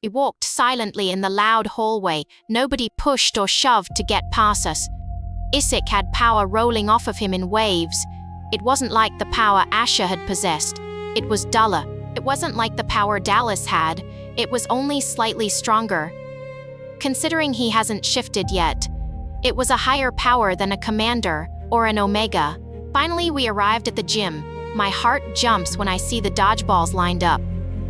We walked silently in the loud hallway. Nobody pushed or shoved to get past us. Isaac had power rolling off of him in waves. It wasn't like the power Asher had possessed. It was duller. It wasn't like the power Dallas had. It was only slightly stronger. Considering he hasn't shifted yet, it was a higher power than a commander or an omega. Finally, we arrived at the gym. My heart jumps when I see the dodgeballs lined up.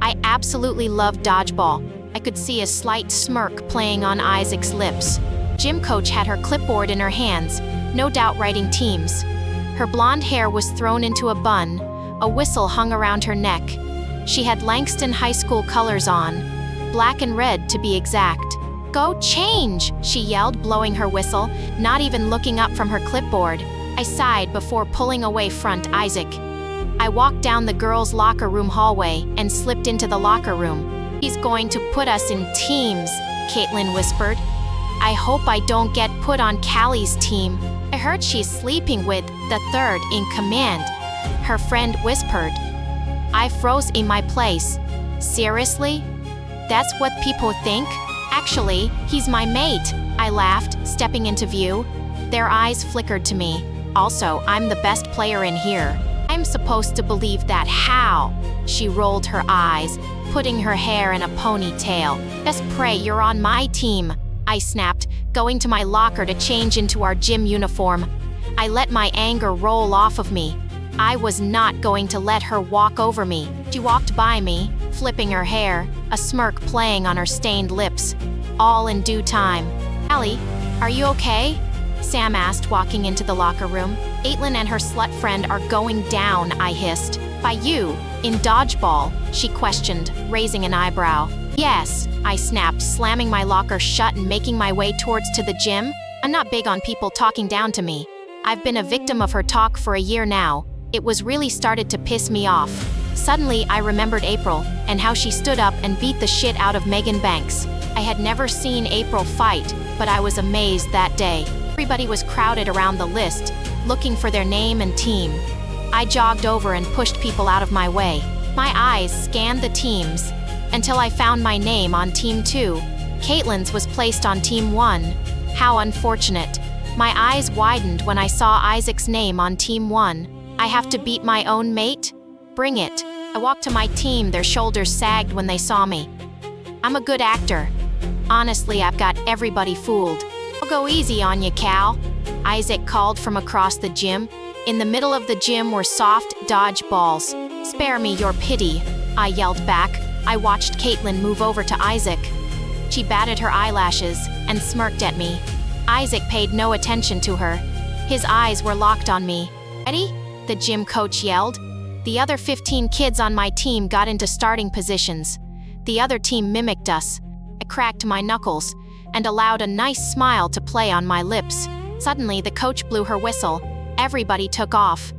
I absolutely love dodgeball. I could see a slight smirk playing on Isaac's lips. Gym coach had her clipboard in her hands, no doubt writing teams. Her blonde hair was thrown into a bun. A whistle hung around her neck. She had Langston High School colors on, black and red to be exact. "Go change!" she yelled, blowing her whistle, not even looking up from her clipboard. I sighed before pulling away front Isaac. I walked down the girls' locker room hallway and slipped into the locker room. "He's going to put us in teams," Caitlin whispered. "I hope I don't get put on Callie's team. I heard she's sleeping with the third in command," her friend whispered. I froze in my place. "Seriously? That's what people think? Actually, he's my mate," I laughed, stepping into view. Their eyes flickered to me. "Also, I'm the best player in here. I'm supposed to believe that how?" She rolled her eyes, putting her hair in a ponytail. "Just pray you're on my team," I snapped, going to my locker to change into our gym uniform. I let my anger roll off of me. I was not going to let her walk over me. She walked by me, flipping her hair, a smirk playing on her stained lips. All in due time. "Callie, are you okay?" Sam asked, walking into the locker room. "Caitlin and her slut friend are going down," I hissed. "By you? In dodgeball?" she questioned, raising an eyebrow. "Yes," I snapped, slamming my locker shut and making my way towards to the gym. I'm not big on people talking down to me. I've been a victim of her talk for a year now. It was really started to piss me off. Suddenly, I remembered April and how she stood up and beat the shit out of Megan Banks. I had never seen April fight, but I was amazed that day. Everybody was crowded around the list, looking for their name and team. I jogged over and pushed people out of my way. My eyes scanned the teams until I found my name on Team 2. Caitlin's was placed on Team 1. How unfortunate. My eyes widened when I saw Isaac's name on Team 1. I have to beat my own mate? Bring it. I walked to my team, their shoulders sagged when they saw me. I'm a good actor. Honestly, I've got everybody fooled. I'll go easy on you, Cal, Isaac called from across the gym. In the middle of the gym were soft dodge balls. "Spare me your pity," I yelled back. I watched Caitlin move over to Isaac. She batted her eyelashes and smirked at me. Isaac paid no attention to her. His eyes were locked on me. "Ready?" the gym coach yelled. The other 15 kids on my team got into starting positions. The other team mimicked us. I cracked my knuckles and allowed a nice smile to play on my lips. Suddenly, the coach blew her whistle. Everybody took off.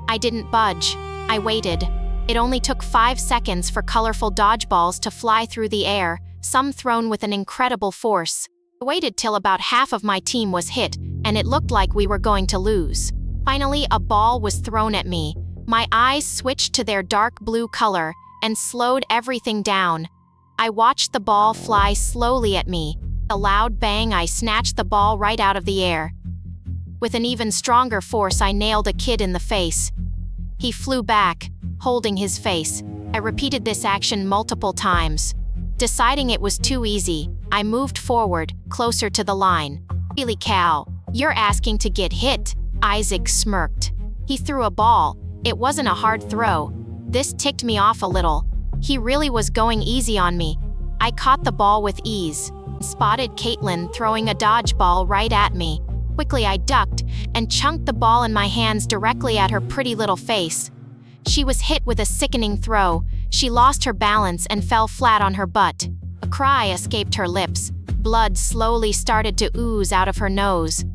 I didn't budge. I waited. It only took 5 seconds for colorful dodgeballs to fly through the air, some thrown with an incredible force. I waited till about half of my team was hit, and it looked like we were going to lose. Finally, a ball was thrown at me. My eyes switched to their dark blue color and slowed everything down. I watched the ball fly slowly at me. A loud bang, I snatched the ball right out of the air. With an even stronger force, I nailed a kid in the face. He flew back, holding his face. I repeated this action multiple times. Deciding it was too easy, I moved forward, closer to the line. "Really, Cal, you're asking to get hit," Isaac smirked. He threw a ball. It wasn't a hard throw. This ticked me off a little. He really was going easy on me. I caught the ball with ease. Spotted Caitlin throwing a dodgeball right at me. Quickly, I ducked and chunked the ball in my hands directly at her pretty little face. She was hit with a sickening throw. She lost her balance and fell flat on her butt. A cry escaped her lips. Blood slowly started to ooze out of her nose.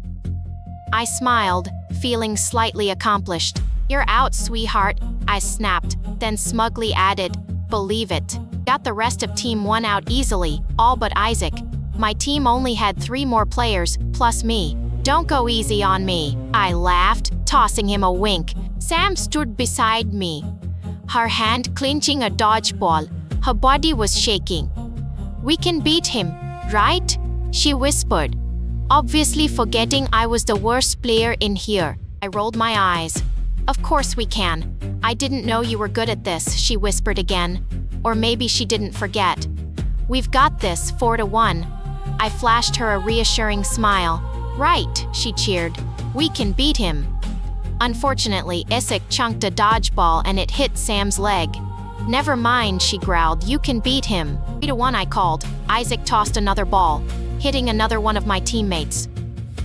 I smiled, feeling slightly accomplished. "You're out, sweetheart," I snapped, then smugly added, "Believe it." Got the rest of Team 1 out easily, all but Isaac. My team only had 3 more players, plus me. "Don't go easy on me," I laughed, tossing him a wink. Sam stood beside me, her hand clinching a dodgeball. Her body was shaking. We can beat him, right? She whispered, obviously forgetting I was the worst player in here. I rolled my eyes. Of course we can. I didn't know you were good at this, she whispered again. Or maybe she didn't forget. We've got this, 4-1. I flashed her a reassuring smile. Right, she cheered. We can beat him. Unfortunately, Isaac chunked a dodgeball and it hit Sam's leg. Never mind, she growled. You can beat him. 3-1, I called. Isaac tossed another ball, hitting another one of my teammates.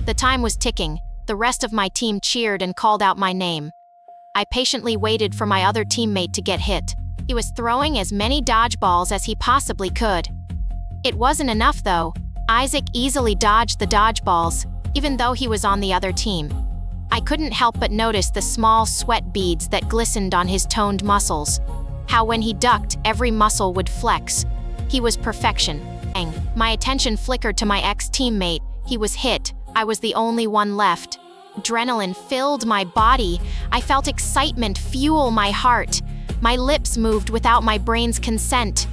The time was ticking. The rest of my team cheered and called out my name. I patiently waited for my other teammate to get hit. He was throwing as many dodgeballs as he possibly could. It wasn't enough, though. Isaac easily dodged the dodgeballs, even though he was on the other team. I couldn't help but notice the small sweat beads that glistened on his toned muscles. How when he ducked, every muscle would flex. He was perfection. My attention flickered to my ex-teammate. He was hit. I was the only one left. Adrenaline filled my body. I felt excitement fuel my heart. My lips moved without my brain's consent.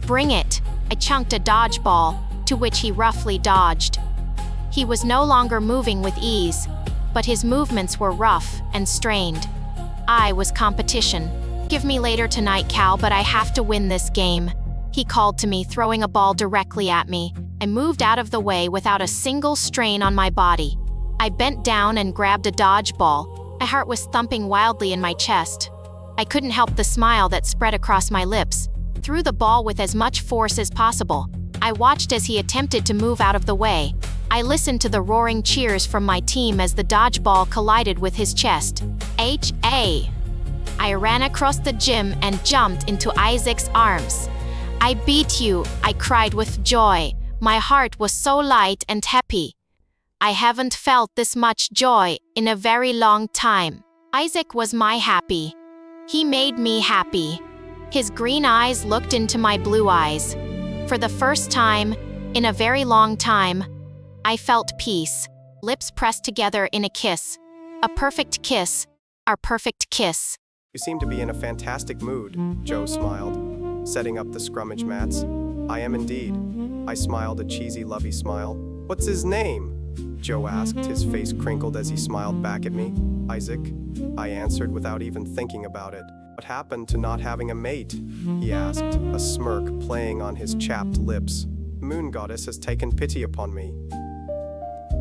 Bring it. I chunked a dodgeball, to which he roughly dodged. He was no longer moving with ease, but his movements were rough and strained. I was competition. Give me later tonight, Cal, but I have to win this game. He called to me, throwing a ball directly at me. I moved out of the way without a single strain on my body. I bent down and grabbed a dodgeball. My heart was thumping wildly in my chest. I couldn't help the smile that spread across my lips. Threw the ball with as much force as possible. I watched as he attempted to move out of the way. I listened to the roaring cheers from my team as the dodgeball collided with his chest. H.A. I ran across the gym and jumped into Isaac's arms. I beat you, I cried with joy. My heart was so light and happy. I haven't felt this much joy in a very long time. Isaac was my happy. He made me happy. His green eyes looked into my blue eyes. For the first time, in a very long time, I felt peace. Lips pressed together in a kiss. A perfect kiss. Our perfect kiss. You seem to be in a fantastic mood, Joe smiled, setting up the scrummage mats. I am indeed. I smiled a cheesy, lovey smile. What's his name? Joe asked, his face crinkled as he smiled back at me. Isaac, I answered without even thinking about it. What happened to not having a mate? He asked, a smirk playing on his chapped lips. The moon goddess has taken pity upon me.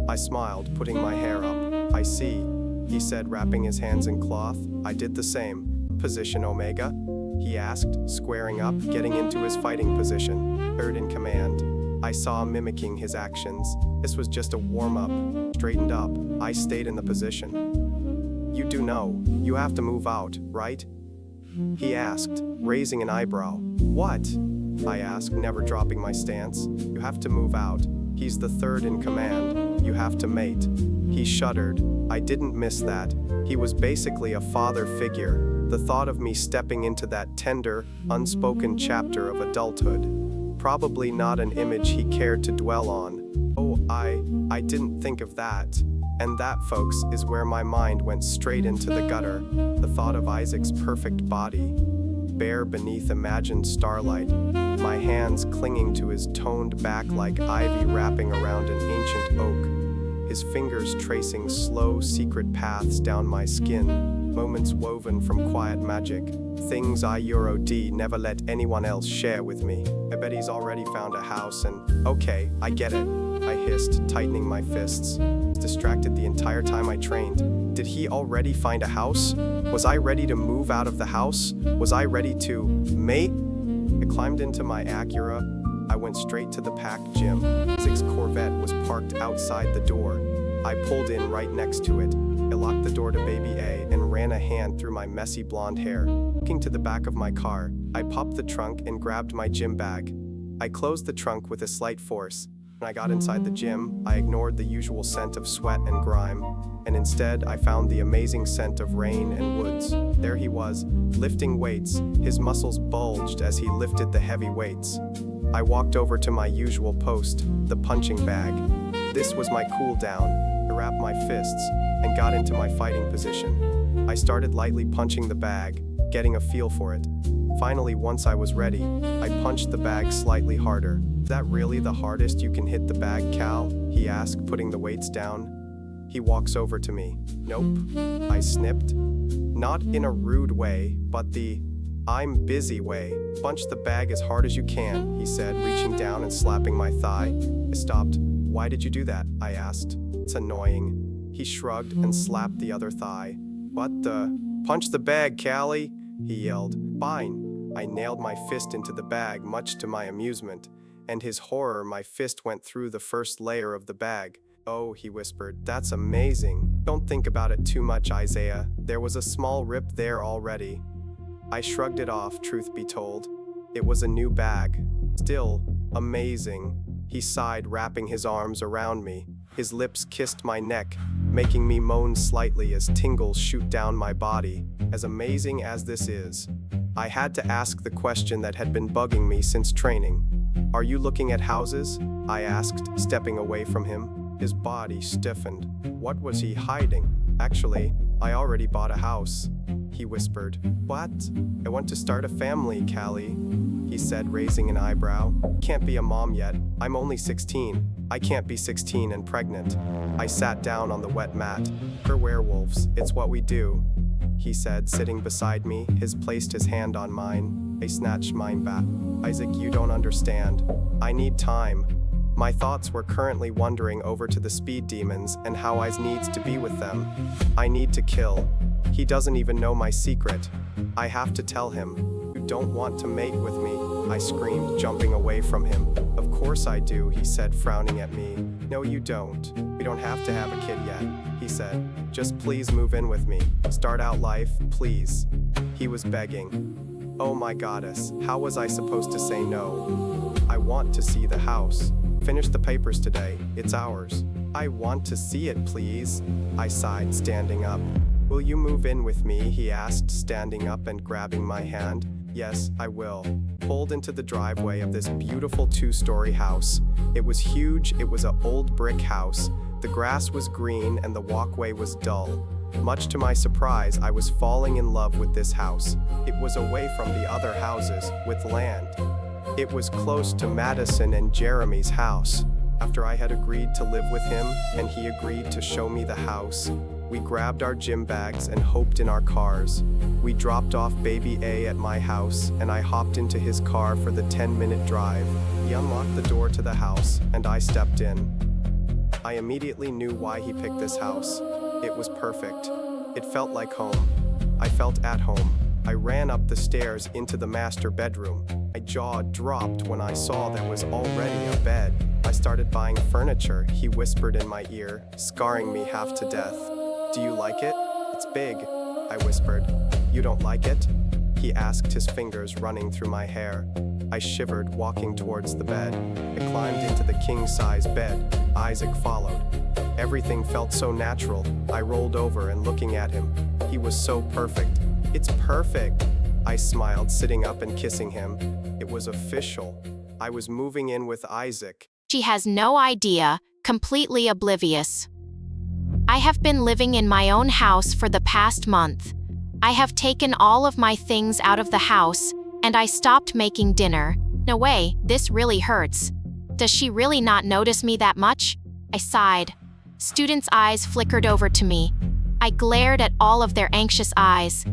I smiled, putting my hair up. I see, he said, wrapping his hands in cloth. I did the same. Position, Omega? He asked, squaring up, getting into his fighting position. Third in command. I saw him mimicking his actions. This was just a warm-up. Straightened up, I stayed in the position. You do know, you have to move out, right? He asked, raising an eyebrow. What? I asked, never dropping my stance. You have to move out. He's the third in command. You have to mate. He shuddered. I didn't miss that. He was basically a father figure. The thought of me stepping into that tender, unspoken chapter of adulthood. Probably not an image he cared to dwell on. Oh, I didn't think of that. And that, folks, is where my mind went straight into the gutter. The thought of Isaac's perfect body, bare beneath imagined starlight, my hands clinging to his toned back like ivy wrapping around an ancient oak, his fingers tracing slow, secret paths down my skin, moments woven from quiet magic, things I Euro D never let anyone else share with me. I bet he's already found a house and, okay, I get it, I hissed, tightening my fists. Distracted the entire time I trained. Did he already find a house? Was I ready to move out of the house? Was I ready to mate? I climbed into my Acura. I went straight to the packed gym. Isaac's Corvette was parked outside the door. I pulled in right next to it. I locked the door to baby A and ran a hand through my messy blonde hair. Looking to the back of my car, I popped the trunk and grabbed my gym bag. I closed the trunk with a slight force. When I got inside the gym, I ignored the usual scent of sweat and grime, and instead I found the amazing scent of rain and woods. There he was, lifting weights. His muscles bulged as he lifted the heavy weights. I walked over to my usual post, the punching bag. This was my cool down. I wrapped my fists and got into my fighting position. I started lightly punching the bag, getting a feel for it. Finally, once I was ready, I punched the bag slightly harder. Is that really the hardest you can hit the bag, Cal? He asked, putting the weights down. He walks over to me. Nope, I snipped. Not in a rude way, but the I'm busy way. Punch the bag as hard as you can, he said, reaching down and slapping my thigh. I stopped. Why did you do that? I asked. It's annoying. He shrugged and slapped the other thigh. What the? Punch the bag, Callie, he yelled. Fine. I nailed my fist into the bag, much to my amusement, and his horror, my fist went through the first layer of the bag. Oh, he whispered, that's amazing. Don't think about it too much, Isaiah. There was a small rip there already. I shrugged it off, truth be told. It was a new bag. Still, amazing. He sighed, wrapping his arms around me. His lips kissed my neck, making me moan slightly as tingles shoot down my body. As amazing as this is, I had to ask the question that had been bugging me since training. Are you looking at houses? I asked, stepping away from him. His body stiffened. What was he hiding? Actually, I already bought a house, he whispered. What? I want to start a family, Callie, he said, raising an eyebrow. Can't be a mom yet. I'm only 16. I can't be 16 and pregnant. I sat down on the wet mat. We're werewolves. It's what we do, he said, sitting beside me. He placed his hand on mine. I snatched mine back. Isaac, you don't understand. I need time. My thoughts were currently wandering over to the speed demons and how I needs to be with them. I need to kill. He doesn't even know my secret. I have to tell him. You don't want to mate with me, I screamed, jumping away from him. Of course I do, he said, frowning at me. No, you don't. We don't have to have a kid yet, he said. Just please move in with me. Start out life, please. He was begging. Oh my goddess, how was I supposed to say no? I want to see the house. Finish the papers today. It's ours. I want to see it, please, I sighed, standing up. Will you move in with me? He asked, standing up and grabbing my hand. Yes, I will. Pulled into the driveway of this beautiful 2-story house. It was huge. It was an old brick house. The grass was green and the walkway was dull. Much to my surprise, I was falling in love with this house. It was away from the other houses, with land. It was close to Madison and Jeremy's house. After I had agreed to live with him and he agreed to show me the house, we grabbed our gym bags and hopped in our cars. We dropped off baby A at my house and I hopped into his car for the 10-minute drive. He unlocked the door to the house and I stepped in. I immediately knew why he picked this house. It was perfect. It felt like home. I felt at home. I ran up the stairs into the master bedroom. My jaw dropped when I saw there was already a bed. I started buying furniture, he whispered in my ear, scarring me half to death. Do you like it? It's big, I whispered. You don't like it? He asked, his fingers running through my hair. I shivered, walking towards the bed. I climbed into the king-size bed. Isaac followed. Everything felt so natural. I rolled over and looking at him. He was so perfect. It's perfect, I smiled, sitting up and kissing him. It was official. I was moving in with Isaac. She has no idea, completely oblivious. I have been living in my own house for the past month. I have taken all of my things out of the house, and I stopped making dinner. No way, this really hurts. Does she really not notice me that much? I sighed. Students' eyes flickered over to me. I glared at all of their anxious eyes.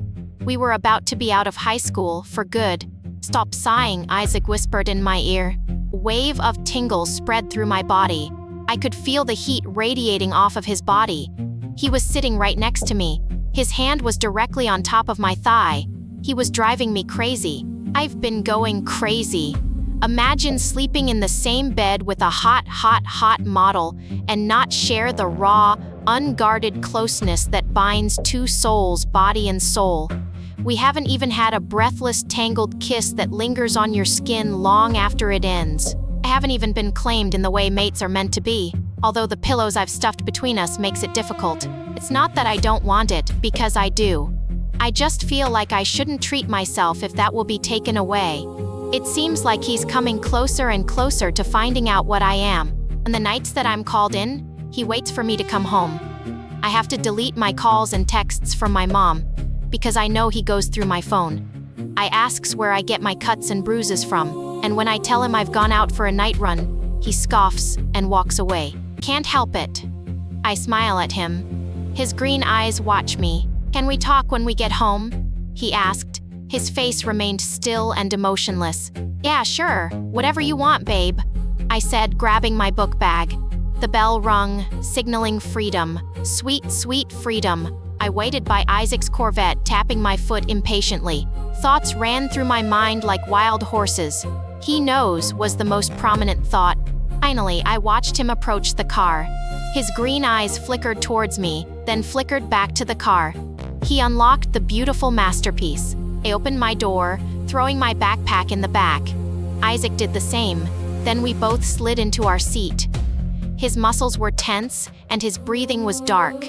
We were about to be out of high school for good. Stop sighing, Isaac whispered in my ear. A wave of tingles spread through my body. I could feel the heat radiating off of his body. He was sitting right next to me. His hand was directly on top of my thigh. He was driving me crazy. I've been going crazy. Imagine sleeping in the same bed with a hot model and not share the raw, unguarded closeness that binds two souls, body and soul. We haven't even had a breathless, tangled kiss that lingers on your skin long after it ends. I haven't even been claimed in the way mates are meant to be, although the pillows I've stuffed between us makes it difficult. It's not that I don't want it, because I do. I just feel like I shouldn't treat myself if that will be taken away. It seems like he's coming closer and closer to finding out what I am. And the nights that I'm called in, he waits for me to come home. I have to delete my calls and texts from my mom, because I know he goes through my phone. I asks where I get my cuts and bruises from, and when I tell him I've gone out for a night run, he scoffs and walks away. Can't help it. I smile at him. His green eyes watch me. Can we talk when we get home? He asked. His face remained still and emotionless. Yeah, sure. Whatever you want, babe, I said, grabbing my book bag. The bell rung, signaling freedom. Sweet, sweet freedom. I waited by Isaac's Corvette, tapping my foot impatiently. Thoughts ran through my mind like wild horses. He knows was the most prominent thought. Finally, I watched him approach the car. His green eyes flickered towards me, then flickered back to the car. He unlocked the beautiful masterpiece. I opened my door, throwing my backpack in the back. Isaac did the same. Then we both slid into our seat. His muscles were tense, and his breathing was dark.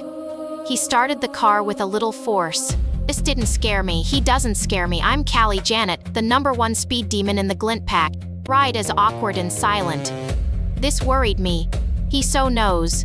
He started the car with a little force. This didn't scare me. He doesn't scare me. I'm Callie Janet, the #1 speed demon in the Glint Pack. Ride is awkward and silent. This worried me. He so knows.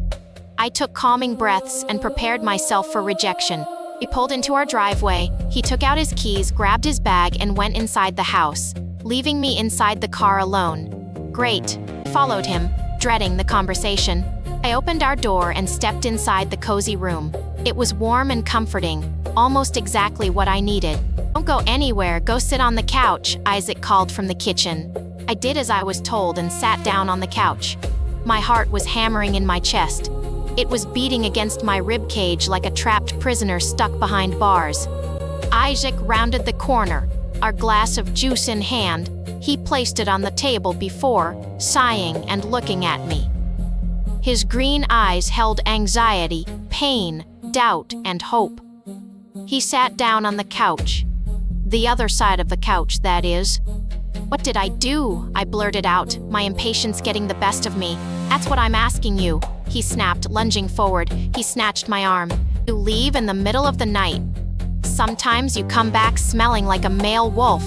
I took calming breaths and prepared myself for rejection. We pulled into our driveway. He took out his keys, grabbed his bag, and went inside the house, leaving me inside the car alone. Great. I followed him, dreading the conversation. I opened our door and stepped inside the cozy room. It was warm and comforting, almost exactly what I needed. Don't go anywhere, go sit on the couch, Isaac called from the kitchen. I did as I was told and sat down on the couch. My heart was hammering in my chest. It was beating against my rib cage like a trapped prisoner stuck behind bars. Isaac rounded the corner, our glass of juice in hand. He placed it on the table before, sighing and looking at me. His green eyes held anxiety, pain, doubt, and hope. He sat down on the couch. The other side of the couch, that is. What did I do? I blurted out, my impatience getting the best of me. That's what I'm asking you, he snapped, lunging forward. He snatched my arm. You leave in the middle of the night. Sometimes you come back smelling like a male wolf.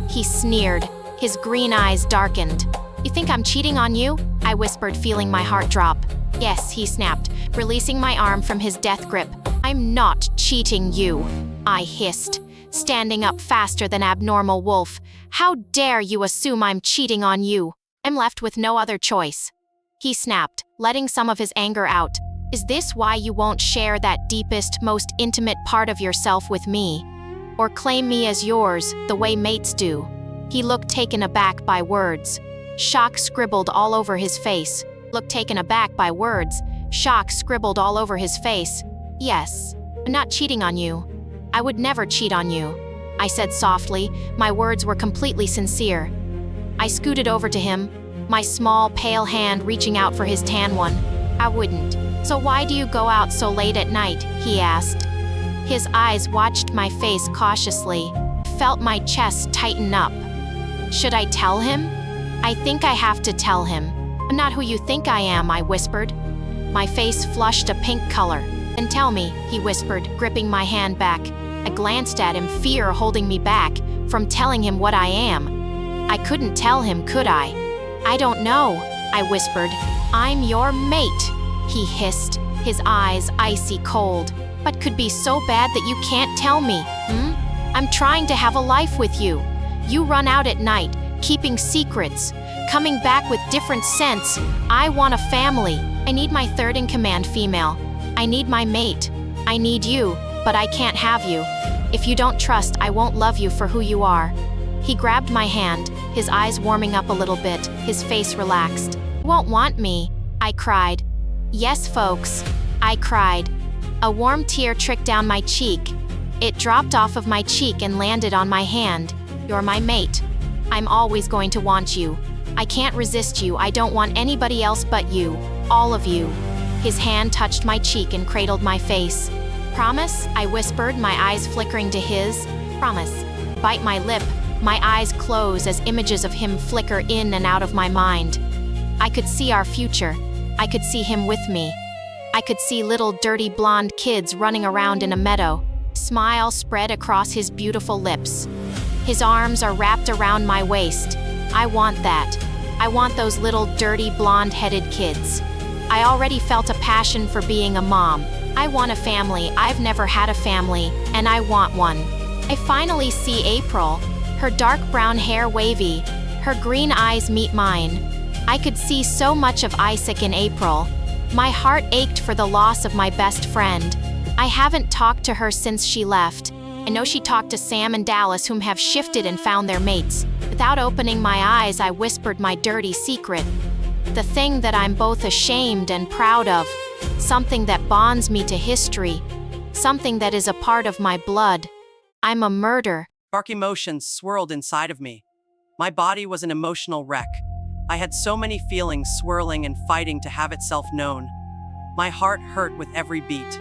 He sneered. His green eyes darkened. You think I'm cheating on you? I whispered, feeling my heart drop. Yes, he snapped, releasing my arm from his death grip. I'm not cheating you, I hissed, standing up faster than abnormal wolf. How dare you assume I'm cheating on you? I'm left with no other choice. He snapped, letting some of his anger out. Is this why you won't share that deepest, most intimate part of yourself with me? Or claim me as yours, the way mates do? He looked taken aback by words. Shock scribbled all over his face. Looked taken aback by words. Shock scribbled all over his face. Yes, I'm not cheating on you. I would never cheat on you, I said softly. My words were completely sincere. I scooted over to him, my small, pale hand reaching out for his tan one. I wouldn't. So why do you go out so late at night? He asked. His eyes watched my face cautiously. Felt my chest tighten up. Should I tell him? I think I have to tell him. I'm not who you think I am, I whispered. My face flushed a pink color. And tell me, he whispered, gripping my hand back. I glanced at him, fear holding me back from telling him what I am. I couldn't tell him, could I? I don't know, I whispered. I'm your mate, he hissed, his eyes icy cold. What could be so bad that you can't tell me, I'm trying to have a life with you. You run out at night, keeping secrets, coming back with different scents. I want a family. I need my third-in-command female. I need my mate. I need you, but I can't have you. If you don't trust, I won't love you for who you are. He grabbed my hand, his eyes warming up a little bit, his face relaxed. You won't want me, I cried. Yes, folks, I cried. A warm tear tricked down my cheek. It dropped off of my cheek and landed on my hand. You're my mate. I'm always going to want you. I can't resist you. I don't want anybody else but you. All of you. His hand touched my cheek and cradled my face. Promise? I whispered, my eyes flickering to his. Promise. Bite my lip. My eyes close as images of him flicker in and out of my mind. I could see our future. I could see him with me. I could see little dirty blonde kids running around in a meadow. Smile spread across his beautiful lips. His arms are wrapped around my waist. I want that. I want those little dirty blonde-headed kids. I already felt a passion for being a mom. I want a family. I've never had a family, and I want one. I finally see April. her dark brown hair wavy, her green eyes meet mine. I could see so much of Isaac in April. My heart ached for the loss of my best friend. I haven't talked to her since she left. I know she talked to Sam and Dallas, whom have shifted and found their mates. Without opening my eyes, I whispered my dirty secret. The thing that I'm both ashamed and proud of. Something that bonds me to history. Something that is a part of my blood. I'm a murder. Dark emotions swirled inside of me. My body was an emotional wreck. I had so many feelings swirling and fighting to have itself known. My heart hurt with every beat.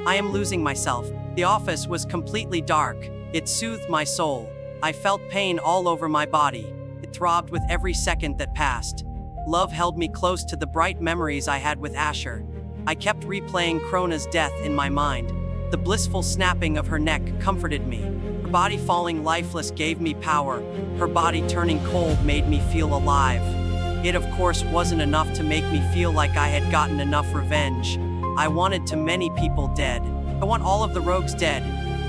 I am losing myself. The office was completely dark. It soothed my soul. I felt pain all over my body. It throbbed with every second that passed. Love held me close to the bright memories I had with Asher. I kept replaying Krona's death in my mind. The blissful snapping of her neck comforted me. Her body falling lifeless gave me power. Her body turning cold made me feel alive. It, of course, wasn't enough to make me feel like I had gotten enough revenge. I wanted too many people dead. I want all of the rogues dead.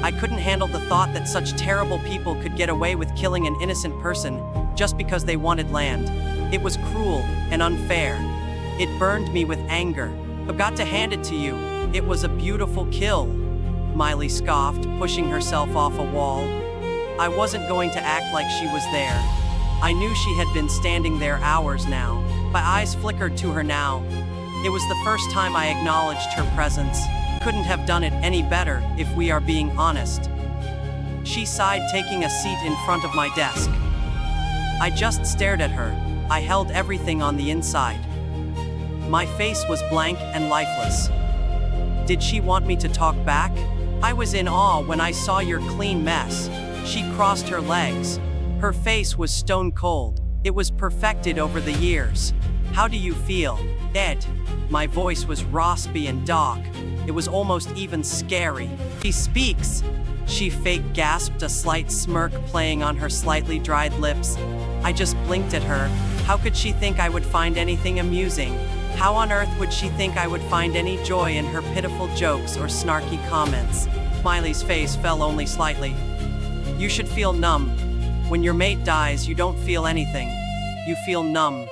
I couldn't handle the thought that such terrible people could get away with killing an innocent person just because they wanted land. It was cruel and unfair. It burned me with anger. I've got to hand it to you. It was a beautiful kill. Miley scoffed, pushing herself off a wall. I wasn't going to act like she was there. I knew she had been standing there hours now. My eyes flickered to her now. It was the first time I acknowledged her presence. Couldn't have done it any better, if we are being honest. She sighed, taking a seat in front of my desk. I just stared at her. I held everything on the inside. My face was blank and lifeless. Did she want me to talk back? I was in awe when I saw your clean mess. She crossed her legs. Her face was stone cold. It was perfected over the years. How do you feel? Dead. My voice was raspy and dark. It was almost even scary. She speaks. She fake gasped, a slight smirk playing on her slightly dried lips. I just blinked at her. How could she think I would find anything amusing? How on earth would she think I would find any joy in her pitiful jokes or snarky comments? Miley's face fell only slightly. You should feel numb. When your mate dies, you don't feel anything. You feel numb,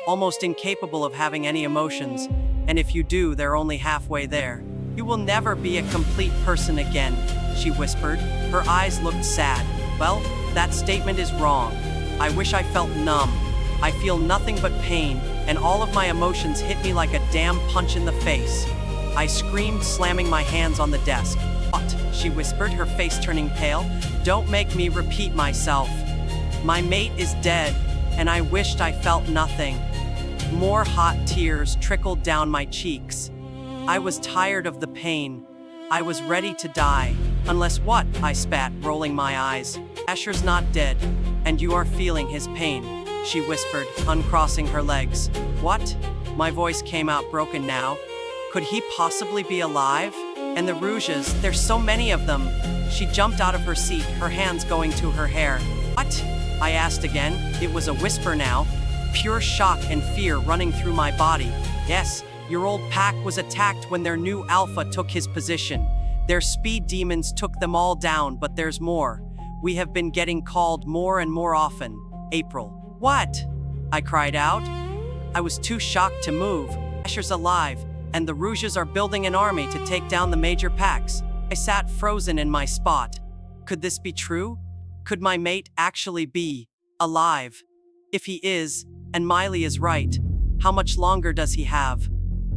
almost incapable of having any emotions, and if you do, they're only halfway there. You will never be a complete person again, she whispered. Her eyes looked sad. Well, that statement is wrong. I wish I felt numb. I feel nothing but pain, and all of my emotions hit me like a damn punch in the face. I screamed, slamming my hands on the desk. What? She whispered, her face turning pale. Don't make me repeat myself. My mate is dead, and I wished I felt nothing. More hot tears trickled down my cheeks. I was tired of the pain. I was ready to die. Unless what? I spat, rolling my eyes. Asher's not dead, and you are feeling his pain, she whispered, uncrossing her legs. What? My voice came out broken now. Could he possibly be alive? And the Rouges, there's so many of them. She jumped out of her seat, her hands going to her hair. What? I asked again. It was a whisper now. Pure shock and fear running through my body. Yes, your old pack was attacked when their new alpha took his position. Their speed demons took them all down, but there's more. We have been getting called more and more often. April. What? I cried out. I was too shocked to move. Asher's alive, and the Rouges are building an army to take down the major packs. I sat frozen in my spot. Could this be true? Could my mate actually be alive? If he is, and Miley is right, how much longer does he have?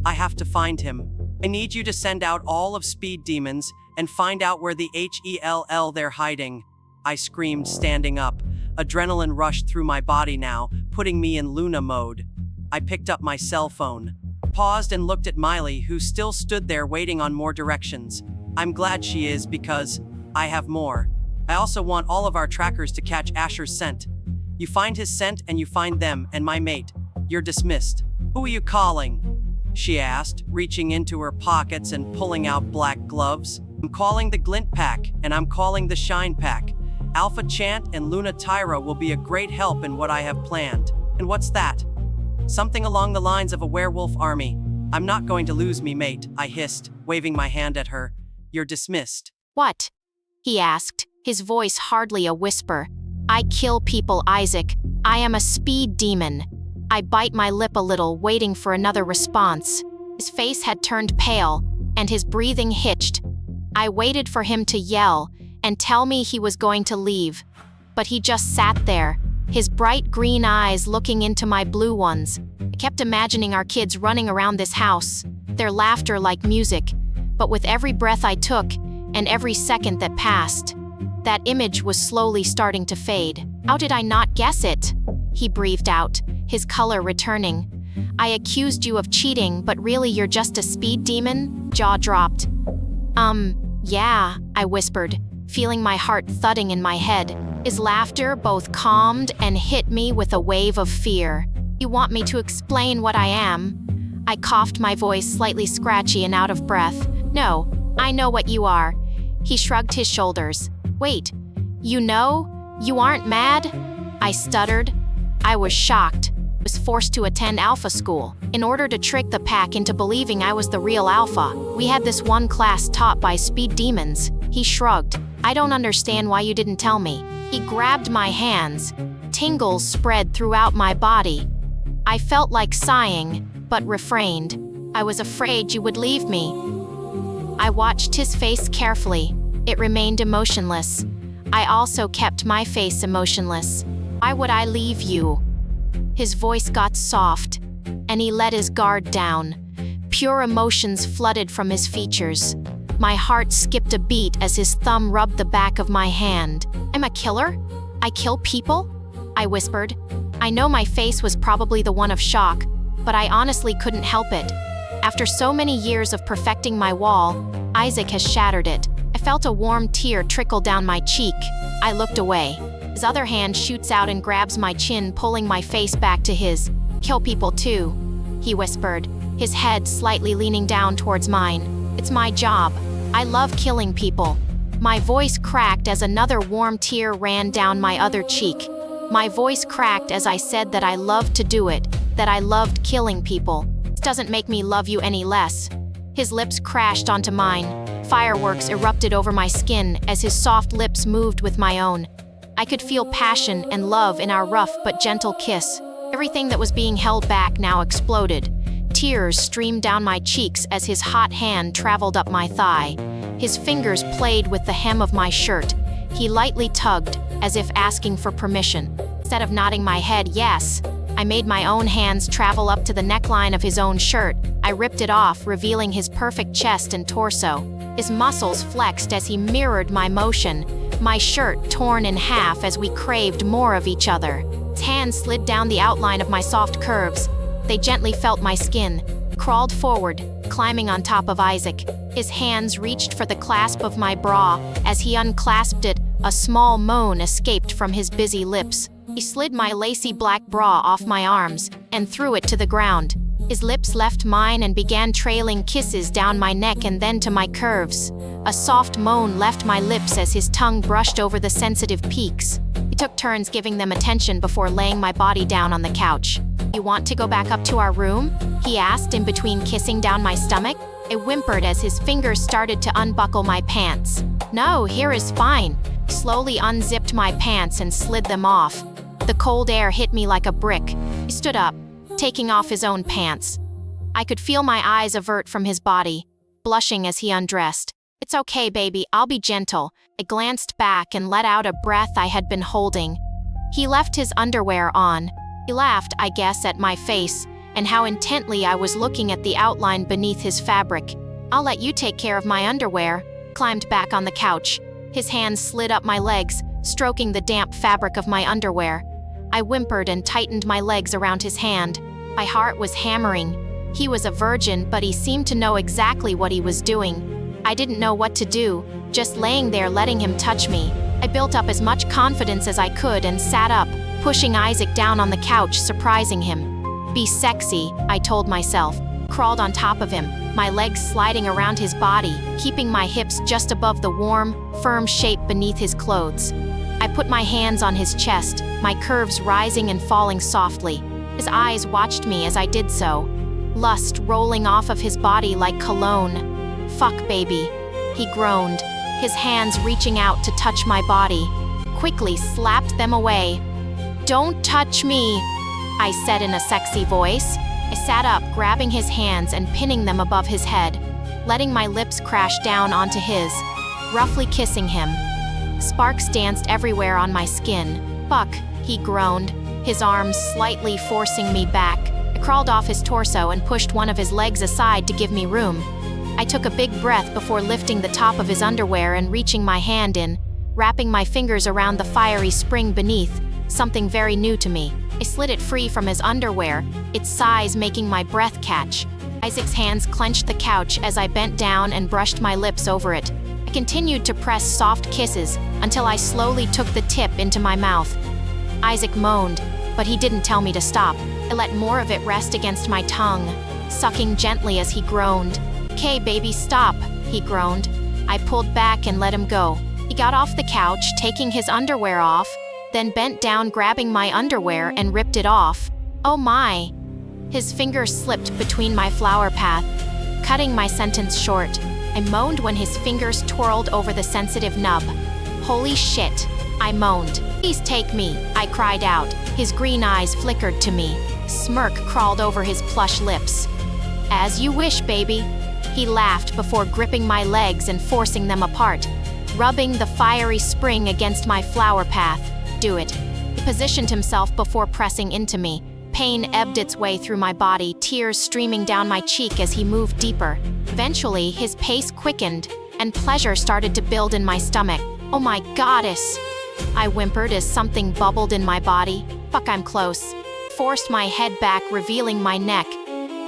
I have to find him. I need you to send out all of Speed Demons and find out where the HELL they're hiding. I screamed, standing up. Adrenaline rushed through my body now, putting me in Luna mode. I picked up my cell phone, paused and looked at Miley, who still stood there waiting on more directions. I'm glad she is, because I have more. I also want all of our trackers to catch Asher's scent. You find his scent and you find them and my mate. You're dismissed. Who are you calling? She asked, reaching into her pockets and pulling out black gloves. I'm calling the Glint Pack, and I'm calling the Shine Pack. Alpha Chant and Luna Tyra will be a great help in what I have planned. And what's that? Something along the lines of a werewolf army. I'm not going to lose me, mate, I hissed, waving my hand at her. You're dismissed. What? He asked, his voice hardly a whisper. I kill people, Isaac. I am a speed demon. I bite my lip a little, waiting for another response. His face had turned pale, and his breathing hitched. I waited for him to yell and tell me he was going to leave. But he just sat there, his bright green eyes looking into my blue ones. I kept imagining our kids running around this house, their laughter like music. But with every breath I took, and every second that passed, that image was slowly starting to fade. How did I not guess it? He breathed out, his color returning. I accused you of cheating, but really you're just a speed demon? Jaw dropped. Yeah, I whispered, feeling my heart thudding in my head. His laughter both calmed and hit me with a wave of fear. You want me to explain what I am? I coughed, my voice slightly scratchy and out of breath. No, I know what you are. He shrugged his shoulders. Wait, you know? You aren't mad? I stuttered. I was shocked. I was forced to attend alpha school in order to trick the pack into believing I was the real alpha. We had this one class taught by speed demons. He shrugged. I don't understand why you didn't tell me. He grabbed my hands. Tingles spread throughout my body. I felt like sighing, but refrained. I was afraid you would leave me. I watched his face carefully. It remained emotionless. I also kept my face emotionless. Why would I leave you? His voice got soft, and he let his guard down. Pure emotions flooded from his features. My heart skipped a beat as his thumb rubbed the back of my hand. I'm a killer? I kill people? I whispered. I know my face was probably the one of shock, but I honestly couldn't help it. After so many years of perfecting my wall, Isaac has shattered it. I felt a warm tear trickle down my cheek. I looked away. His other hand shoots out and grabs my chin, pulling my face back to his. Kill people too, he whispered, his head slightly leaning down towards mine. It's my job. I love killing people. My voice cracked as another warm tear ran down my other cheek. My voice cracked as I said that I loved to do it, that I loved killing people. This doesn't make me love you any less. His lips crashed onto mine. Fireworks erupted over my skin as his soft lips moved with my own. I could feel passion and love in our rough but gentle kiss. Everything that was being held back now exploded. Tears streamed down my cheeks as his hot hand traveled up my thigh. His fingers played with the hem of my shirt. He lightly tugged, as if asking for permission. Instead of nodding my head yes, I made my own hands travel up to the neckline of his own shirt. I ripped it off, revealing his perfect chest and torso. His muscles flexed as he mirrored my motion. My shirt torn in half as we craved more of each other. His hands slid down the outline of my soft curves. They gently felt my skin, crawled forward, climbing on top of Isaac. His hands reached for the clasp of my bra. As he unclasped it, a small moan escaped from his busy lips. He slid my lacy black bra off my arms and threw it to the ground. His lips left mine and began trailing kisses down my neck and then to my curves. A soft moan left my lips as his tongue brushed over the sensitive peaks. He took turns giving them attention before laying my body down on the couch. You want to go back up to our room? He asked in between kissing down my stomach. I whimpered as his fingers started to unbuckle my pants. No, here is fine. He slowly unzipped my pants and slid them off. The cold air hit me like a brick. He stood up, taking off his own pants. I could feel my eyes avert from his body, blushing as he undressed. It's okay, baby, I'll be gentle. I glanced back and let out a breath I had been holding. He left his underwear on. He laughed, I guess, at my face, and how intently I was looking at the outline beneath his fabric. I'll let you take care of my underwear. Climbed back on the couch. His hands slid up my legs, stroking the damp fabric of my underwear. I whimpered and tightened my legs around his hand. My heart was hammering. He was a virgin, but he seemed to know exactly what he was doing. I didn't know what to do, just laying there letting him touch me. I built up as much confidence as I could and sat up, pushing Isaac down on the couch, surprising him. Be sexy, I told myself. Crawled on top of him, my legs sliding around his body, keeping my hips just above the warm, firm shape beneath his clothes. I put my hands on his chest, my curves rising and falling softly. His eyes watched me as I did so. Lust rolling off of his body like cologne. Fuck, baby, he groaned, his hands reaching out to touch my body. quickly slapped them away. "Don't touch me," I said in a sexy voice. I sat up, grabbing his hands and pinning them above his head, letting my lips crash down onto his, roughly kissing him. Sparks danced everywhere on my skin. "Fuck," he groaned, his arms slightly forcing me back. I crawled off his torso and pushed one of his legs aside to give me room. I took a big breath before lifting the top of his underwear and reaching my hand in, wrapping my fingers around the fiery spring beneath, something very new to me. I slid it free from his underwear, its size making my breath catch. Isaac's hands clenched the couch as I bent down and brushed my lips over it. I continued to press soft kisses until I slowly took the tip into my mouth. Isaac moaned, but he didn't tell me to stop. I let more of it rest against my tongue, sucking gently as he groaned. "Okay, baby, stop," he groaned. I pulled back and let him go. He got off the couch, taking his underwear off, then bent down, grabbing my underwear and ripped it off. "Oh my." His fingers slipped between my flower path, cutting my sentence short. I moaned when his fingers twirled over the sensitive nub. "Holy shit," I moaned. "Please take me," I cried out. His green eyes flickered to me. Smirk crawled over his plush lips. "As you wish, baby." He laughed before gripping my legs and forcing them apart, rubbing the fiery spring against my flower path. "Do it." He positioned himself before pressing into me. Pain ebbed its way through my body, tears streaming down my cheek as he moved deeper. Eventually, his pace quickened, and pleasure started to build in my stomach. "Oh my goddess," I whimpered as something bubbled in my body. "Fuck, I'm close." Forced my head back, revealing my neck.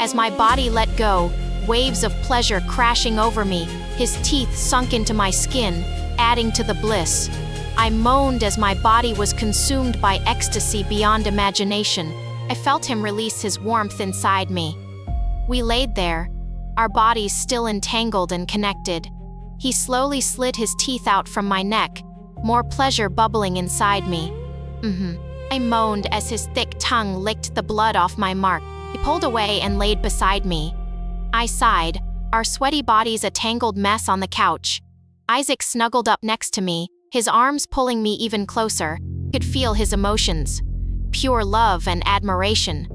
As my body let go, waves of pleasure crashing over me, his teeth sunk into my skin, adding to the bliss. I moaned as my body was consumed by ecstasy beyond imagination. I felt him release his warmth inside me. We laid there, our bodies still entangled and connected. He slowly slid his teeth out from my neck, more pleasure bubbling inside me. I moaned as his thick tongue licked the blood off my mark. He pulled away and laid beside me. I sighed, our sweaty bodies a tangled mess on the couch. Isaac snuggled up next to me, his arms pulling me even closer. I could feel his emotions. Pure love and admiration.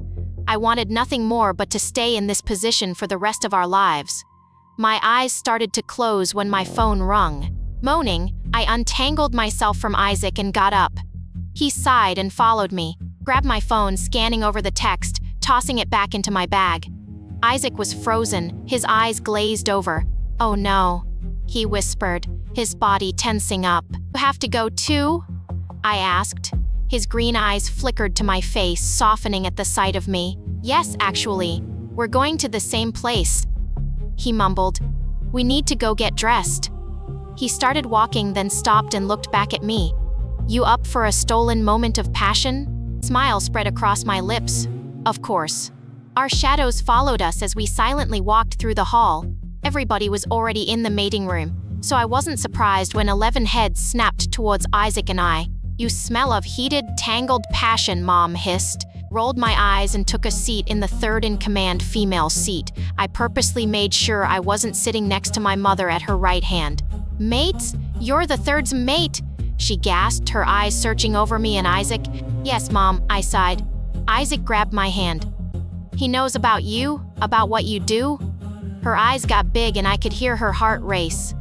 I wanted nothing more but to stay in this position for the rest of our lives. My eyes started to close when my phone rung. Moaning, I untangled myself from Isaac and got up. He sighed and followed me, grabbed my phone, scanning over the text, tossing it back into my bag. Isaac was frozen, his eyes glazed over. "Oh no," he whispered, his body tensing up. "You have to go too?" I asked. His green eyes flickered to my face, softening at the sight of me. "Yes, actually. We're going to the same place," he mumbled. "We need to go get dressed." He started walking, then stopped and looked back at me. "You up for a stolen moment of passion?" A smile spread across my lips. "Of course." Our shadows followed us as we silently walked through the hall. Everybody was already in the mating room, so I wasn't surprised when 11 heads snapped towards Isaac and I. "You smell of heated, tangled passion," Mom hissed. Rolled my eyes and took a seat in the third-in-command female seat. I purposely made sure I wasn't sitting next to my mother at her right hand. "Mates? You're the third's mate?" she gasped, her eyes searching over me and Isaac. "Yes, Mom," I sighed. Isaac grabbed my hand. "He knows about you? About what you do?" Her eyes got big and I could hear her heart race.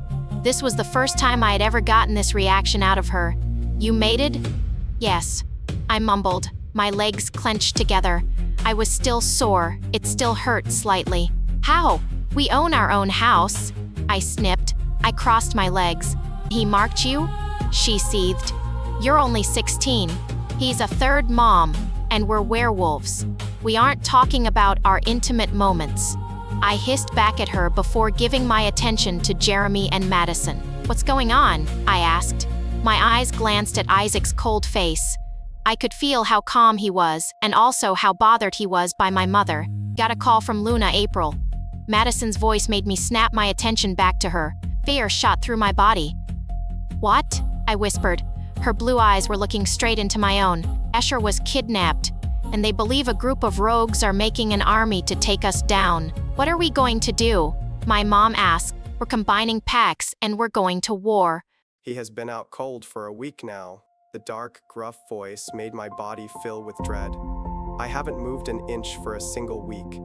This was the first time I had ever gotten this reaction out of her. "You mated?" "Yes," I mumbled, my legs clenched together. I was still sore, it still hurt slightly. "How? We own our own house," I snipped. I crossed my legs. "He marked you?" she seethed. "You're only 16. He's a third, Mom, and we're werewolves. We aren't talking about our intimate moments." I hissed back at her before giving my attention to Jeremy and Madison. "What's going on?" I asked. My eyes glanced at Isaac's cold face. I could feel how calm he was, and also how bothered he was by my mother. "Got a call from Luna, April." Madison's voice made me snap my attention back to her. Fear shot through my body. "What?" I whispered. Her blue eyes were looking straight into my own. "Asher was kidnapped, and they believe a group of rogues are making an army to take us down. What are we going to do?" My mom asked. "We're combining packs, and we're going to war." He has been out cold for a week now. The dark, gruff voice made my body fill with dread. I haven't moved an inch for a single week.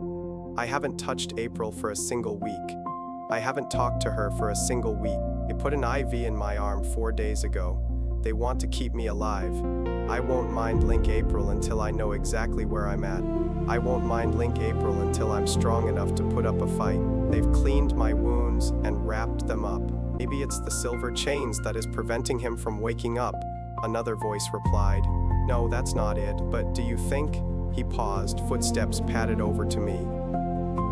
I haven't touched April for a single week. I haven't talked to her for a single week. They put an IV in my arm 4 days ago. They want to keep me alive. I won't mind Link April until I know exactly where I'm at. I won't mind Link April until I'm strong enough to put up a fight. They've cleaned my wounds and wrapped them up. Maybe it's the silver chains that is preventing him from waking up. Another voice replied. No, that's not it, but do you think? He paused, footsteps padded over to me.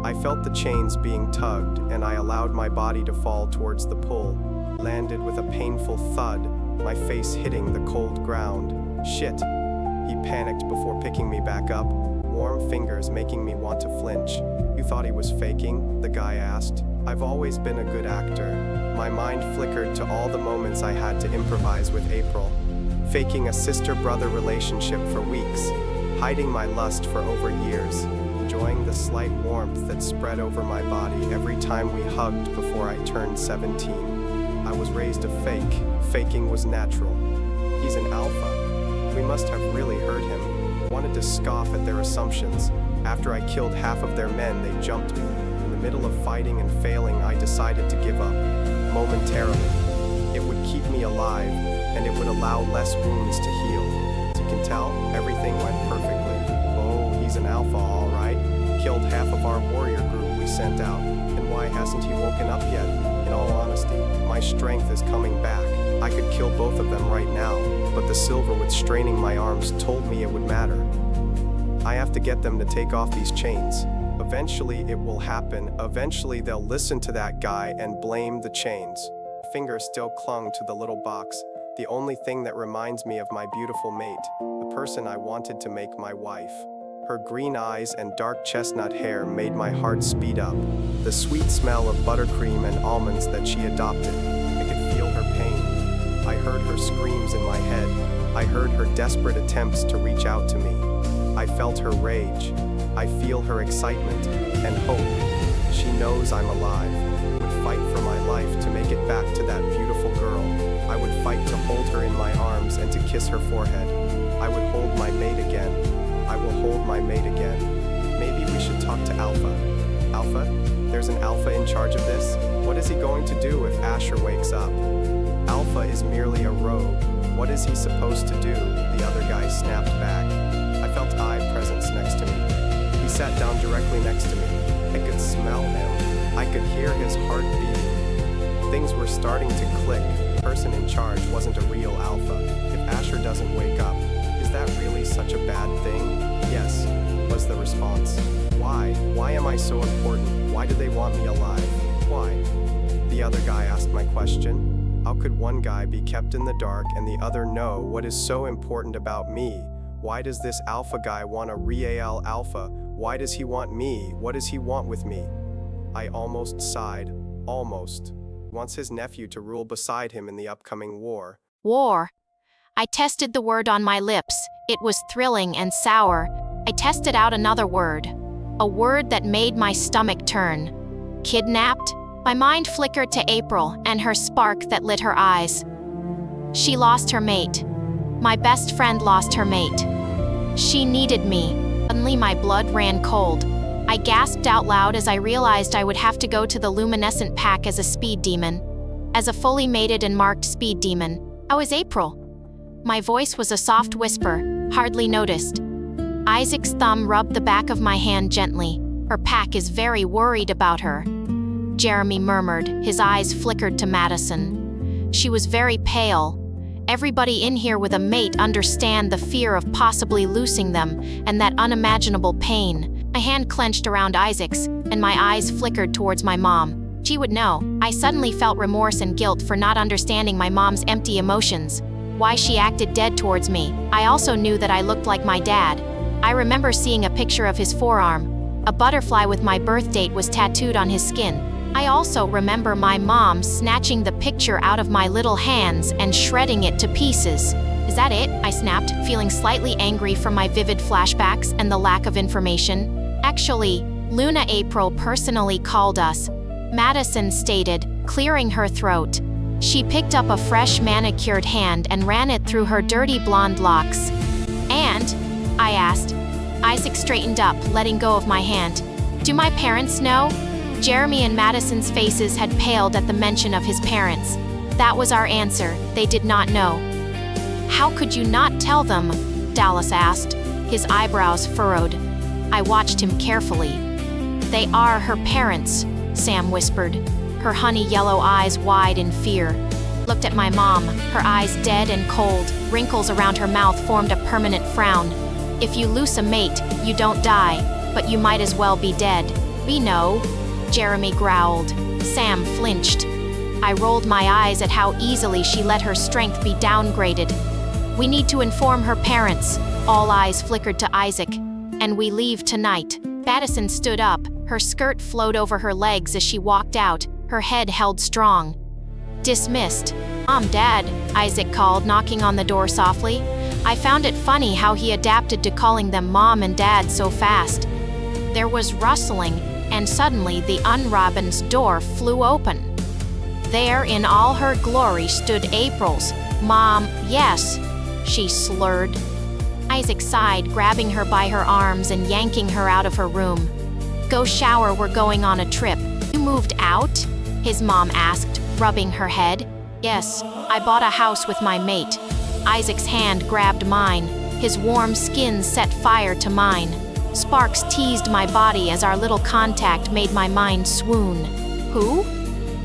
I felt the chains being tugged, and I allowed my body to fall towards the pull. Landed with a painful thud, my face hitting the cold ground. Shit. He panicked before picking me back up, warm fingers making me want to flinch. You thought he was faking? The guy asked. I've always been a good actor. My mind flickered to all the moments I had to improvise with April. Faking a sister-brother relationship for weeks, hiding my lust for over years, enjoying the slight warmth that spread over my body every time we hugged before I turned 17. I was raised a fake. Faking was natural. He's an alpha. We must have really hurt him. Wanted to scoff at their assumptions. After I killed half of their men, they jumped me. In the middle of fighting and failing, I decided to give up. Momentarily. It would keep me alive, and it would allow less wounds to heal. As you can tell, everything went perfectly. Oh, he's an alpha, all right. Killed half of our warrior group we sent out. And why hasn't he woken up yet? In all honesty, my strength is coming back. I could kill both of them right now, but the silverwood straining my arms told me it would matter. I have to get them to take off these chains. Eventually it will happen. Eventually they'll listen to that guy and blame the chains. Fingers still clung to the little box, the only thing that reminds me of my beautiful mate, the person I wanted to make my wife. Her green eyes and dark chestnut hair made my heart speed up. The sweet smell of buttercream and almonds that she adopted. I could feel her pain. I heard her screams in my head. I heard her desperate attempts to reach out to me. I felt her rage. I feel her excitement and hope. She knows I'm alive. I would fight for my life to make it back to that beautiful girl. I would fight to hold her in my arms and to kiss her forehead. I would hold my mate again. I will hold my mate again. Maybe we should talk to Alpha. Alpha? There's an Alpha in charge of this? What is he going to do if Asher wakes up? Alpha is merely a rogue. What is he supposed to do? The other guy snapped back. I felt eye presence next to me. He sat down directly next to me. I could smell him. I could hear his heart beating. Things were starting to click. The person in charge wasn't a real Alpha. If Asher doesn't wake up, is that really such a bad thing? Yes, was the response. Why? Why am I so important? Why do they want me alive? Why? The other guy asked my question. How could one guy be kept in the dark and the other know what is so important about me? Why does this Alpha guy want a real Alpha? Why does he want me? What does he want with me? I almost sighed. Almost. Wants his nephew to rule beside him in the upcoming war. War. I tested the word on my lips. It was thrilling and sour. I tested out another word. A word that made my stomach turn. Kidnapped? My mind flickered to April and her spark that lit her eyes. She lost her mate. My best friend lost her mate. She needed me. Suddenly my blood ran cold. I gasped out loud as I realized I would have to go to the luminescent pack as a speed demon. As a fully mated and marked speed demon. I was April. My voice was a soft whisper, hardly noticed. Isaac's thumb rubbed the back of my hand gently. Her pack is very worried about her. Jeremy murmured, his eyes flickered to Madison. She was very pale. Everybody in here with a mate understand the fear of possibly losing them and that unimaginable pain. My hand clenched around Isaac's, and my eyes flickered towards my mom. She would know. I suddenly felt remorse and guilt for not understanding my mom's empty emotions. Why she acted dead towards me. I also knew that I looked like my dad. I remember seeing a picture of his forearm. A butterfly with my birth date was tattooed on his skin. I also remember my mom snatching the picture out of my little hands and shredding it to pieces. Is that it? I snapped, feeling slightly angry from my vivid flashbacks and the lack of information. Actually, Luna April personally called us, Madison stated, clearing her throat. She picked up a fresh manicured hand and ran it through her dirty blonde locks. "And?" I asked. Isaac straightened up, letting go of my hand. "Do my parents know?" Jeremy and Madison's faces had paled at the mention of his parents. That was our answer. They did not know. "How could you not tell them?" Dallas asked, his eyebrows furrowed. I watched him carefully. "They are her parents," Sam whispered, her honey yellow eyes wide in fear. Looked at my mom, her eyes dead and cold, wrinkles around her mouth formed a permanent frown. "If you lose a mate, you don't die, but you might as well be dead." "We know," Jeremy growled. Sam flinched. I rolled my eyes at how easily she let her strength be downgraded. "We need to inform her parents." All eyes flickered to Isaac. "And we leave tonight." Madison stood up, her skirt flowed over her legs as she walked out, her head held strong. "Dismissed." Dad," Isaac called, knocking on the door softly. I found it funny how he adapted to calling them Mom and Dad so fast. There was rustling, and suddenly the unrobin's door flew open. There in all her glory stood April's. "Mom, yes," she slurred. Isaac sighed, grabbing her by her arms and yanking her out of her room. "Go shower, we're going on a trip." "You moved out?" his mom asked, rubbing her head. "Yes, I bought a house with my mate." Isaac's hand grabbed mine. His warm skin set fire to mine. Sparks teased my body as our little contact made my mind swoon. "Who?"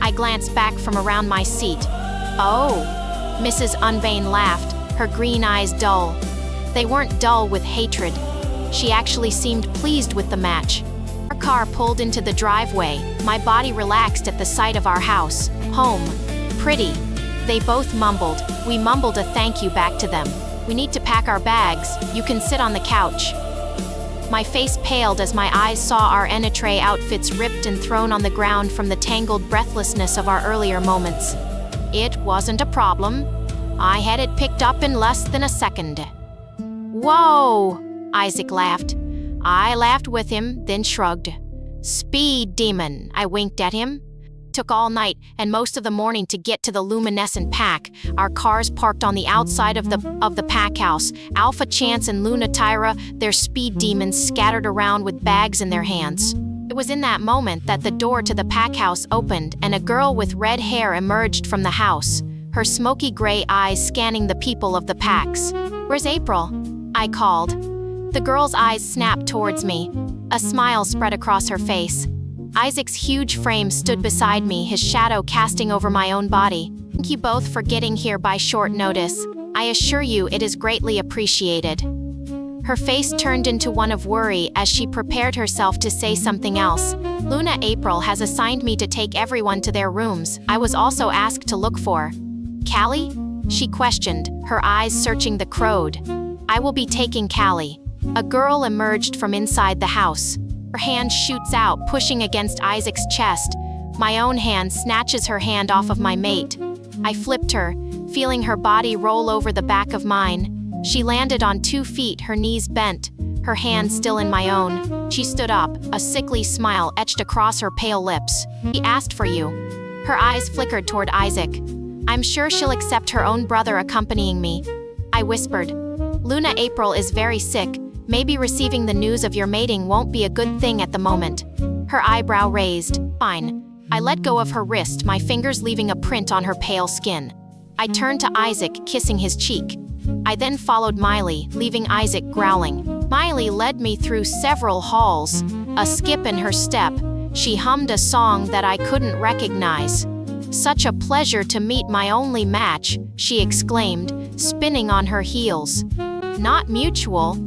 I glanced back from around my seat. "Oh." Mrs. Unvain laughed, her green eyes dull. They weren't dull with hatred. She actually seemed pleased with the match. Our car pulled into the driveway. My body relaxed at the sight of our house. "Home. Pretty." They both mumbled. We mumbled a thank you back to them. "We need to pack our bags. You can sit on the couch." My face paled as my eyes saw our Enetray outfits ripped and thrown on the ground from the tangled breathlessness of our earlier moments. It wasn't a problem. I had it picked up in less than a second. "Whoa!" Isaac laughed. I laughed with him, then shrugged. "Speed demon," I winked at him. Took all night and most of the morning to get to the luminescent pack. Our cars parked on the outside of the pack house. Alpha Chance and Luna Tyra, their speed demons, scattered around with bags in their hands. It was in that moment that the door to the pack house opened and a girl with red hair emerged from the house, her smoky gray eyes scanning the people of the packs. "Where's April?" I called. The girl's eyes snapped towards me. A smile spread across her face. Isaac's huge frame stood beside me, his shadow casting over my own body. "Thank you both for getting here by short notice. I assure you it is greatly appreciated." Her face turned into one of worry as she prepared herself to say something else. "Luna April has assigned me to take everyone to their rooms. I was also asked to look for Callie?" she questioned, her eyes searching the crowd. "I will be taking Callie." A girl emerged from inside the house. Her hand shoots out, pushing against Isaac's chest. My own hand snatches her hand off of my mate. I flipped her, feeling her body roll over the back of mine. She landed on 2 feet, her knees bent, her hand still in my own. She stood up, a sickly smile etched across her pale lips. "She asked for you." Her eyes flickered toward Isaac. "I'm sure she'll accept her own brother accompanying me," I whispered. "Luna April is very sick. Maybe receiving the news of your mating won't be a good thing at the moment." Her eyebrow raised. "Fine." I let go of her wrist, my fingers leaving a print on her pale skin. I turned to Isaac, kissing his cheek. I then followed Miley, leaving Isaac growling. Miley led me through several halls. A skip in her step, she hummed a song that I couldn't recognize. "Such a pleasure to meet my only match," she exclaimed, spinning on her heels. "Not mutual."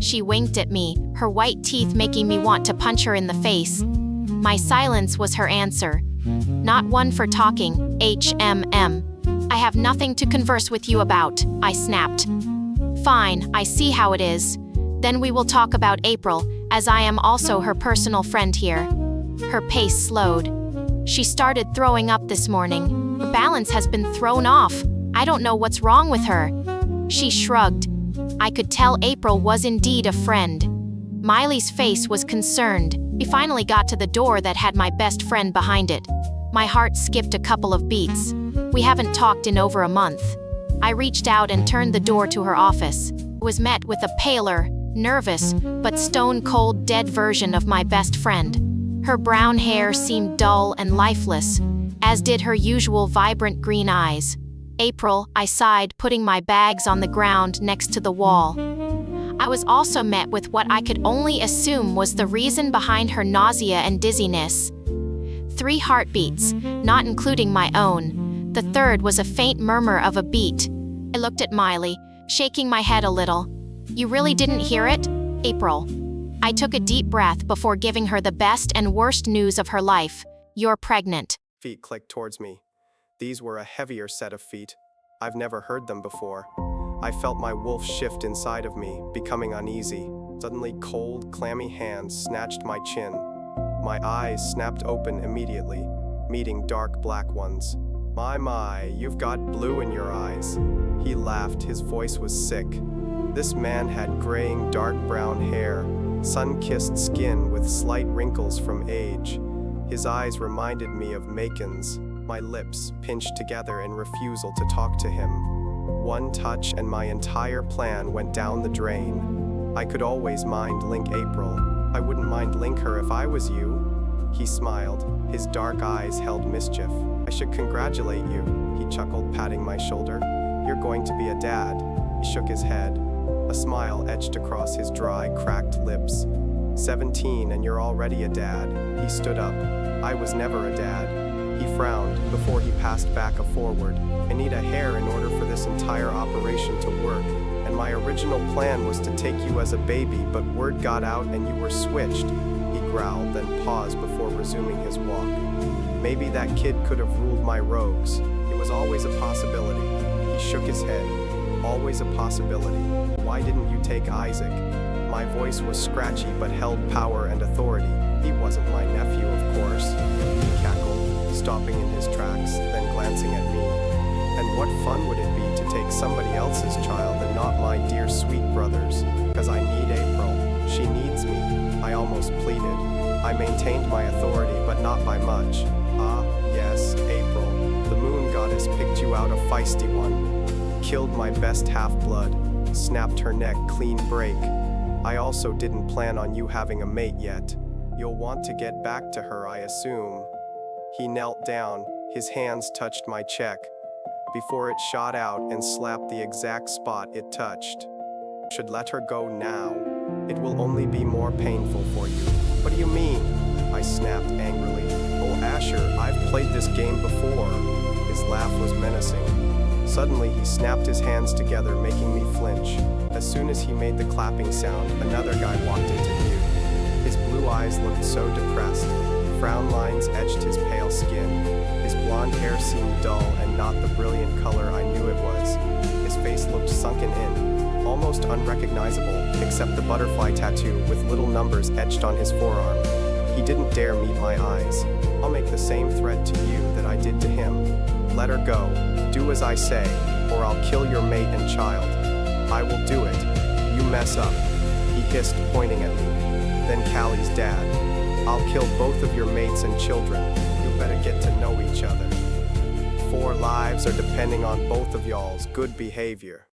She winked at me, her white teeth making me want to punch her in the face. My silence was her answer. "Not one for talking, HMM. I have nothing to converse with you about," I snapped. "Fine, I see how it is. Then we will talk about April, as I am also her personal friend here." Her pace slowed. "She started throwing up this morning. Her balance has been thrown off. I don't know what's wrong with her." She shrugged. I could tell April was indeed a friend. Miley's face was concerned. We finally got to the door that had my best friend behind it. My heart skipped a couple of beats. We haven't talked in over a month. I reached out and turned the door to her office. Was met with a paler, nervous, but stone-cold dead version of my best friend. Her brown hair seemed dull and lifeless, as did her usual vibrant green eyes. April, I sighed, putting my bags on the ground next to the wall. I was also met with what I could only assume was the reason behind her nausea and dizziness. 3 heartbeats, not including my own. The third was a faint murmur of a beat. I looked at Miley, shaking my head a little. You really didn't hear it? April. I took a deep breath before giving her the best and worst news of her life. You're pregnant. Feet clicked towards me. These were a heavier set of feet. I've never heard them before. I felt my wolf shift inside of me, becoming uneasy. Suddenly, cold, clammy hands snatched my chin. My eyes snapped open immediately, meeting dark black ones. My, you've got blue in your eyes. He laughed, his voice was sick. This man had graying dark brown hair, sun-kissed skin with slight wrinkles from age. His eyes reminded me of Macon's. My lips pinched together in refusal to talk to him. One touch and my entire plan went down the drain. I could always mind link April. I wouldn't mind link her if I was you. He smiled. His dark eyes held mischief. I should congratulate you, he chuckled, patting my shoulder. You're going to be a dad. He shook his head. A smile etched across his dry, cracked lips. 17 and you're already a dad. He stood up. I was never a dad. He frowned before he passed back a forward. I need a hair in order for this entire operation to work, and my original plan was to take you as a baby, but word got out and you were switched. He growled, then paused before resuming his walk. Maybe that kid could have ruled my rogues. It was always a possibility. He shook his head. Always a possibility. Why didn't you take Isaac? My voice was scratchy but held power and authority. He wasn't my nephew, of course. He cackled, stopping in his tracks, then glancing at me. And what fun would it be to take somebody else's child and not my dear sweet brother's? Because I need April. She needs me. I almost pleaded. I maintained my authority, but not by much. Ah, yes, April. The moon goddess picked you out a feisty one. Killed my best half-blood. Snapped her neck clean break. I also didn't plan on you having a mate yet. You'll want to get back to her, I assume. He knelt down. His hands touched my check before it shot out and slapped the exact spot it touched. Should let her go now. It will only be more painful for you. What do you mean? I snapped angrily. Oh, Asher, I've played this game before. His laugh was menacing. Suddenly, he snapped his hands together, making me flinch. As soon as he made the clapping sound, another guy walked into view. His blue eyes looked so depressed. Frown lines etched his pale skin. His blonde hair seemed dull and not the brilliant color I knew it was. His face looked sunken in, almost unrecognizable, except the butterfly tattoo with little numbers etched on his forearm. He didn't dare meet my eyes. I'll make the same threat to you that I did to him. Let her go. Do as I say, or I'll kill your mate and child. I will do it. You mess up. He hissed, pointing at me. Then Callie's dad. I'll kill both of your mates and children. You better get to know each other. 4 lives are depending on both of y'all's good behavior.